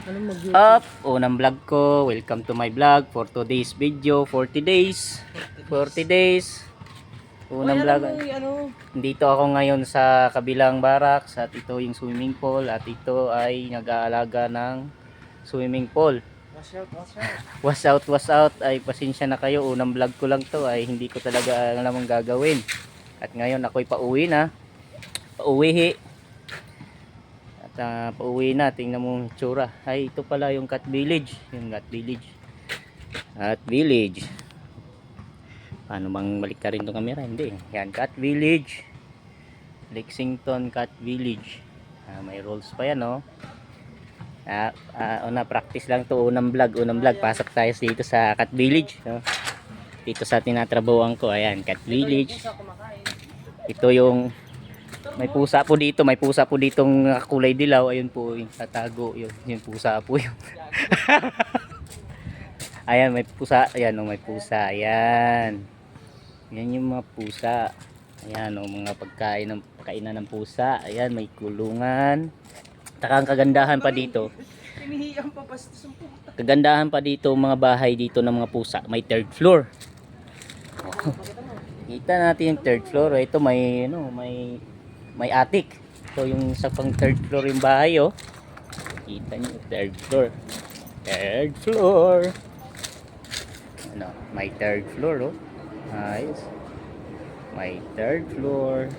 Anong mag-YouTube? Up, unang vlog ko. Welcome to my vlog for today's video. 40 days. 40 days. Unang vlog. Dito ako ngayon sa kabilang barracks at ito yung swimming pool at ito ay nag-aalaga ng swimming pool. Was out. Ay pasensya na kayo. Unang vlog ko lang to ay hindi ko talaga alam ang gagawin. At ngayon ako'y pauwi na. Pauwi. Pauwi na, tingnan mo yung tsura. Ay, ito pala yung Cat Village. Yung Cat Village. Cat Village. Paano bang balik ka rin itong camera? Hindi. Yan, Cat Village. Lexington Cat Village. May rules pa yan, no? Practice lang to. Unang vlog. Pasok tayo dito sa Cat Village. No? Dito sa tinatrabawan ko. Ayan, Cat Village. Ito yung may pusa po ditong kulay dilaw. Ayun po yung tatago yung pusa po yun. Ayan, may pusa. Ayan, may pusa. Ayan yung mga pusa. Ayan mga kainan ng pusa. Ayan, may kulungan. Ang kagandahan pa dito, mga bahay dito ng mga pusa, may third floor. Kita natin yung third floor. Ito may attic. So yung sa pang third floor yung bahay, oh. Kita niyo, third floor. May third floor, oh. Ayos. May third floor.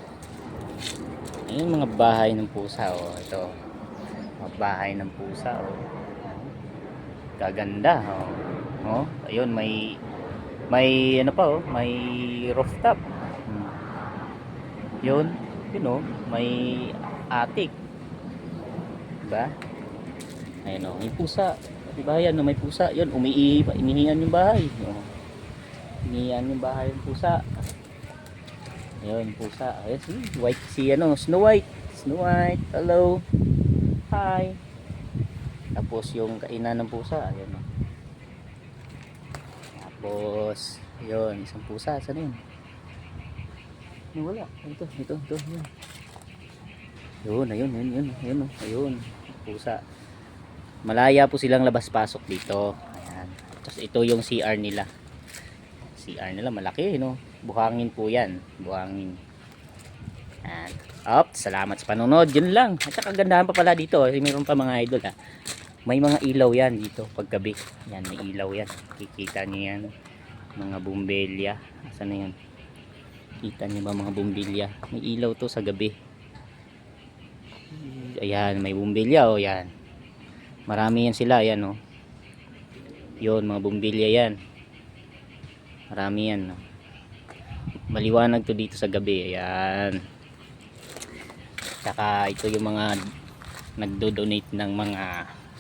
Ayun mga bahay ng pusa, oh. Ito. Mga bahay ng pusa, oh. Kaganda, oh. Oh, ayun may may rooftop. Yun, may attic. Diba? Ayun, may pusa. Diba yan, may pusa. Yun, inihiyan yung bahay. Inihiyan yung bahay ng pusa. Ayun, pusa. Ayun, Snow White. Hello. Hi. Tapos yung kainan ng pusa. Ayun. Tapos, yun, isang pusa. Saan yun? Wala. Ito. Yun. Ayun. Pusa. Malaya po silang labas-pasok dito. Ayan. Tapos ito yung CR nila. Malaki, no? Buhangin po yan. Buhangin. Ayan. Salamat sa panonood. Yun lang. At saka kagandahan pa pala dito. Mayroon pa mga idol, ha. May mga ilaw yan dito paggabi. Yan, may ilaw yan. Kikita niyo yan. Mga bumbilya. Saan na yan? Kita niyo ba mga bumbilya? May ilaw to sa gabi. Ayan, may bumbilya, oh, yan. Marami yan sila, ayan, oh. Yun, mga bumbilya yan. Marami yan, oh. Maliwanag to dito sa gabi, ayan. Saka ito yung mga nagdo-donate ng mga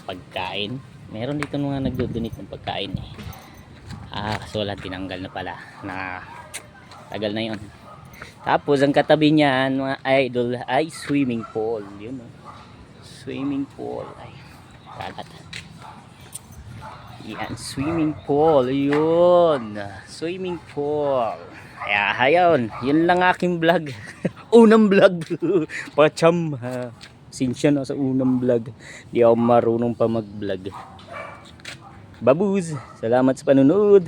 pagkain. Meron dito mga nagdo-donate ng pagkain, eh. Kaso wala, tinanggal na pala. Tagal na yun. Tapos ang katabi niyan mga idol ay swimming pool. Yun, oh. Swimming pool. Ay, kalat. Yan, swimming pool. Yun. Swimming pool. Ayun. Yun lang aking vlog. Unang vlog. Pacham, ha. Sinsya na sa unang vlog. Di ako marunong pa mag vlog. Babuz. Salamat sa panunod.